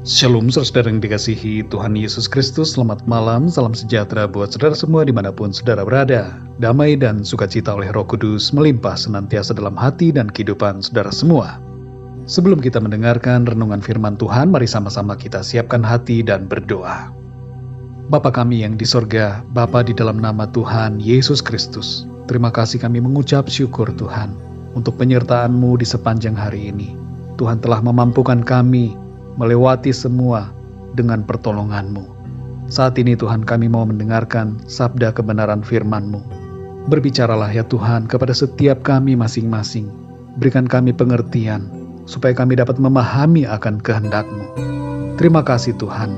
Shalom saudara yang dikasihi Tuhan Yesus Kristus, selamat malam, salam sejahtera buat saudara semua dimanapun saudara berada. Damai dan sukacita oleh Roh Kudus melimpah senantiasa dalam hati dan kehidupan saudara semua. Sebelum kita mendengarkan renungan firman Tuhan, mari sama-sama kita siapkan hati dan berdoa. Bapa kami yang di sorga, Bapa di dalam nama Tuhan Yesus Kristus, terima kasih kami mengucap syukur Tuhan untuk penyertaan-Mu di sepanjang hari ini. Tuhan telah memampukan kami melewati semua dengan pertolongan-Mu. Saat ini Tuhan kami mau mendengarkan sabda kebenaran firman-Mu. Berbicaralah ya Tuhan kepada setiap kami masing-masing. Berikan kami pengertian, supaya kami dapat memahami akan kehendak-Mu. Terima kasih Tuhan.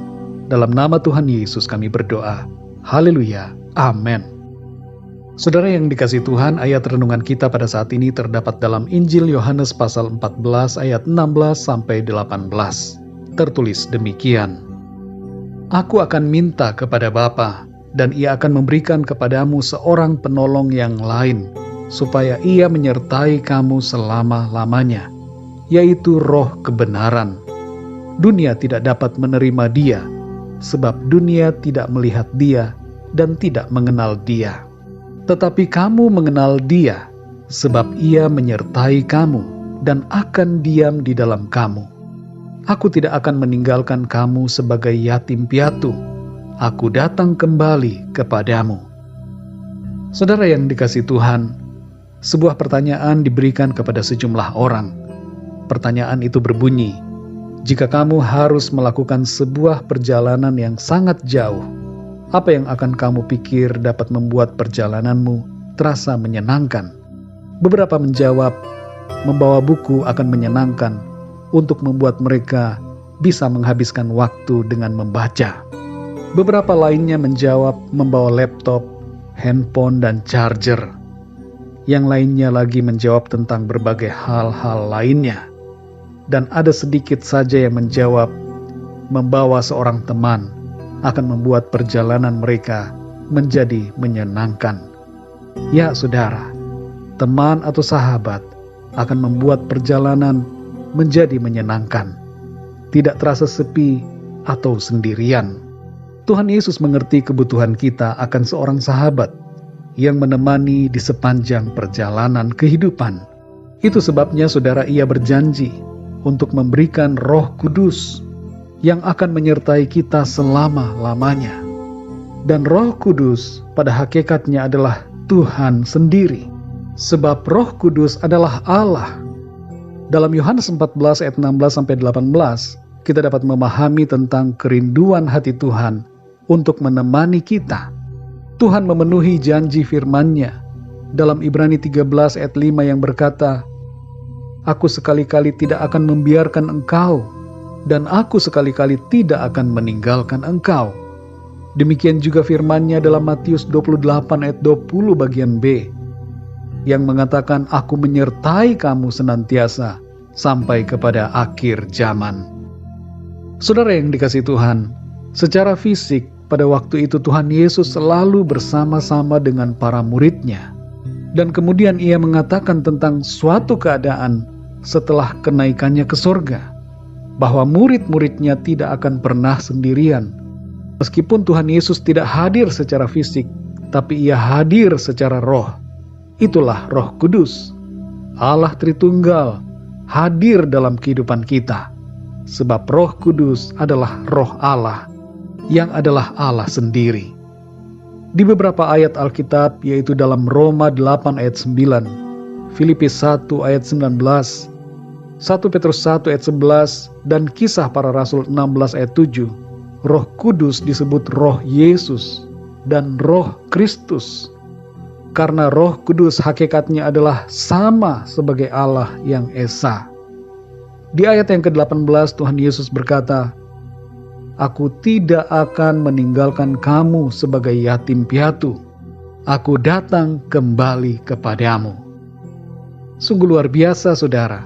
Dalam nama Tuhan Yesus kami berdoa. Haleluya. Amin. Saudara yang dikasihi Tuhan, ayat renungan kita pada saat ini terdapat dalam Injil Yohanes pasal 14 ayat 16 sampai 18. Tertulis demikian, Aku akan minta kepada Bapa, dan Ia akan memberikan kepadamu seorang penolong yang lain, supaya Ia menyertai kamu selama-lamanya, yaitu Roh kebenaran. Dunia tidak dapat menerima Dia, sebab dunia tidak melihat Dia dan tidak mengenal Dia. Tetapi kamu mengenal Dia, sebab Ia menyertai kamu dan akan diam di dalam kamu. Aku tidak akan meninggalkan kamu sebagai yatim piatu. Aku datang kembali kepadamu. Saudara yang dikasihi Tuhan, sebuah pertanyaan diberikan kepada sejumlah orang. Pertanyaan itu berbunyi, jika kamu harus melakukan sebuah perjalanan yang sangat jauh, apa yang akan kamu pikir dapat membuat perjalananmu terasa menyenangkan? Beberapa menjawab, membawa buku akan menyenangkan untuk membuat mereka bisa menghabiskan waktu dengan membaca. Beberapa lainnya menjawab membawa laptop, handphone, dan charger. Yang lainnya lagi menjawab tentang berbagai hal-hal lainnya. Dan ada sedikit saja yang menjawab membawa seorang teman akan membuat perjalanan mereka menjadi menyenangkan. Ya saudara, teman atau sahabat akan membuat perjalanan menjadi menyenangkan, tidak terasa sepi atau sendirian. Tuhan Yesus mengerti kebutuhan kita akan seorang sahabat yang menemani di sepanjang perjalanan kehidupan. Itu sebabnya saudara, Ia berjanji untuk memberikan Roh Kudus yang akan menyertai kita selama-lamanya. Dan Roh Kudus pada hakikatnya adalah Tuhan sendiri, sebab Roh Kudus adalah Allah. Dalam Yohanes 14 ayat 16-18, kita dapat memahami tentang kerinduan hati Tuhan untuk menemani kita. Tuhan memenuhi janji firman-Nya dalam Ibrani 13 ayat 5 yang berkata, Aku sekali-kali tidak akan membiarkan engkau, dan aku sekali-kali tidak akan meninggalkan engkau. Demikian juga firman-Nya dalam Matius 28 ayat 20 bagian B, yang mengatakan, Aku menyertai kamu senantiasa sampai kepada akhir zaman. Saudara yang dikasihi Tuhan, secara fisik pada waktu itu Tuhan Yesus selalu bersama-sama dengan para murid-Nya. Dan kemudian Ia mengatakan tentang suatu keadaan setelah kenaikannya ke sorga, bahwa murid-murid-Nya tidak akan pernah sendirian. Meskipun Tuhan Yesus tidak hadir secara fisik, tapi Ia hadir secara roh. Itulah Roh Kudus, Allah Tritunggal, hadir dalam kehidupan kita. Sebab Roh Kudus adalah Roh Allah, yang adalah Allah sendiri. Di beberapa ayat Alkitab, yaitu dalam Roma 8 ayat 9, Filipi 1 ayat 19, 1 Petrus 1 ayat 11, dan Kisah Para Rasul 16 ayat 7, Roh Kudus disebut Roh Yesus dan Roh Kristus. Karena Roh Kudus hakikatnya adalah sama sebagai Allah yang Esa. Di ayat yang ke-18 Tuhan Yesus berkata, Aku tidak akan meninggalkan kamu sebagai yatim piatu. Aku datang kembali kepadamu. Sungguh luar biasa saudara.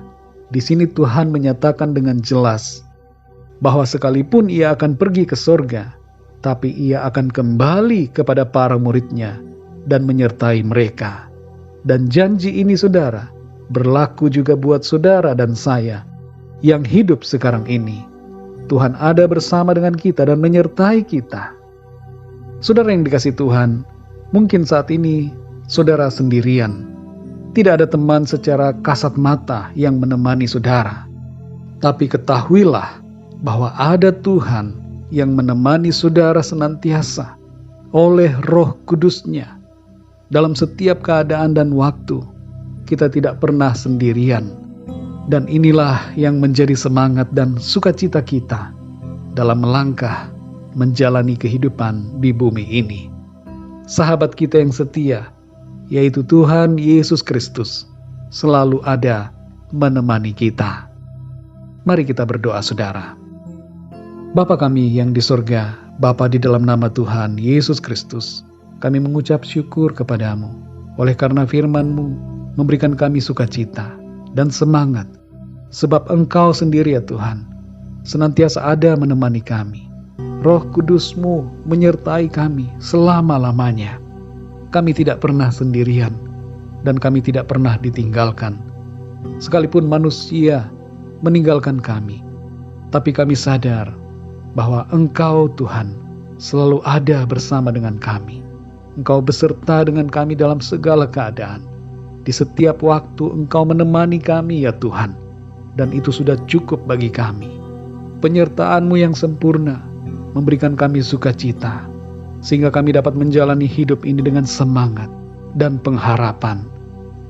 Di sini Tuhan menyatakan dengan jelas bahwa sekalipun Ia akan pergi ke sorga, tapi Ia akan kembali kepada para murid-Nya dan menyertai mereka. Dan janji ini saudara, berlaku juga buat saudara dan saya yang hidup sekarang ini. Tuhan ada bersama dengan kita dan menyertai kita. Saudara yang dikasihi Tuhan, mungkin saat ini saudara sendirian. Tidak ada teman secara kasat mata yang menemani saudara. Tapi ketahuilah bahwa ada Tuhan yang menemani saudara senantiasa oleh Roh Kudus-Nya. Dalam setiap keadaan dan waktu, kita tidak pernah sendirian. Dan inilah yang menjadi semangat dan sukacita kita dalam melangkah menjalani kehidupan di bumi ini. Sahabat kita yang setia, yaitu Tuhan Yesus Kristus, selalu ada menemani kita. Mari kita berdoa, saudara. Bapa kami yang di sorga, Bapa di dalam nama Tuhan Yesus Kristus, kami mengucap syukur kepadamu, oleh karena firman-Mu memberikan kami sukacita dan semangat, sebab Engkau sendiri ya Tuhan, senantiasa ada menemani kami. Roh Kudus-Mu menyertai kami selama-lamanya. Kami tidak pernah sendirian, dan kami tidak pernah ditinggalkan. Sekalipun manusia meninggalkan kami, tapi kami sadar bahwa Engkau Tuhan selalu ada bersama dengan kami. Engkau beserta dengan kami dalam segala keadaan. Di setiap waktu Engkau menemani kami ya Tuhan, dan itu sudah cukup bagi kami. Penyertaan-Mu yang sempurna memberikan kami sukacita, sehingga kami dapat menjalani hidup ini dengan semangat dan pengharapan.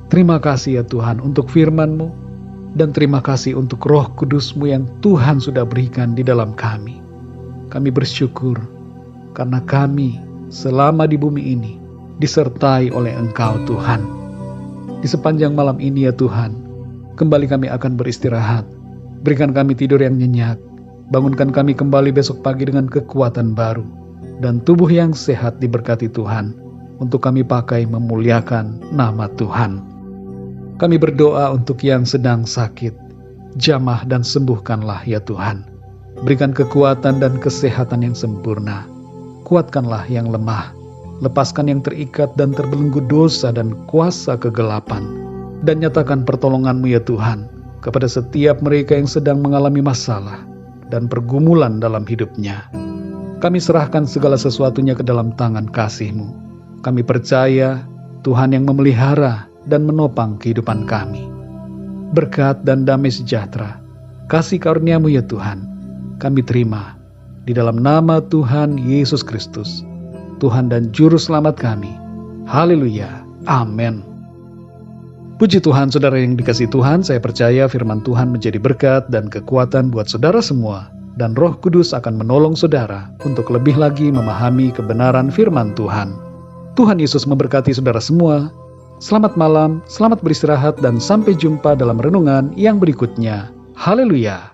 Terima kasih ya Tuhan untuk firman-Mu, dan terima kasih untuk Roh Kudus-Mu yang Tuhan sudah berikan di dalam kami. Kami bersyukur karena kami selama di bumi ini disertai oleh Engkau Tuhan. Di sepanjang malam ini ya Tuhan, kembali kami akan beristirahat. Berikan kami tidur yang nyenyak. Bangunkan kami kembali besok pagi dengan kekuatan baru dan tubuh yang sehat diberkati Tuhan, untuk kami pakai memuliakan nama Tuhan. Kami berdoa untuk yang sedang sakit, jamah dan sembuhkanlah ya Tuhan. Berikan kekuatan dan kesehatan yang sempurna. Kuatkanlah yang lemah, lepaskan yang terikat dan terbelenggu dosa dan kuasa kegelapan, dan nyatakan pertolongan-Mu ya Tuhan kepada setiap mereka yang sedang mengalami masalah dan pergumulan dalam hidupnya. Kami serahkan segala sesuatunya ke dalam tangan kasih-Mu. Kami percaya Tuhan yang memelihara dan menopang kehidupan kami. Berkat dan damai sejahtera, kasih karunia-Mu ya Tuhan, kami terima di dalam nama Tuhan Yesus Kristus, Tuhan dan Juru Selamat kami. Haleluya. Amin. Puji Tuhan, saudara yang dikasihi Tuhan, saya percaya firman Tuhan menjadi berkat dan kekuatan buat saudara semua, dan Roh Kudus akan menolong saudara untuk lebih lagi memahami kebenaran firman Tuhan. Tuhan Yesus memberkati saudara semua. Selamat malam, selamat beristirahat, dan sampai jumpa dalam renungan yang berikutnya. Haleluya.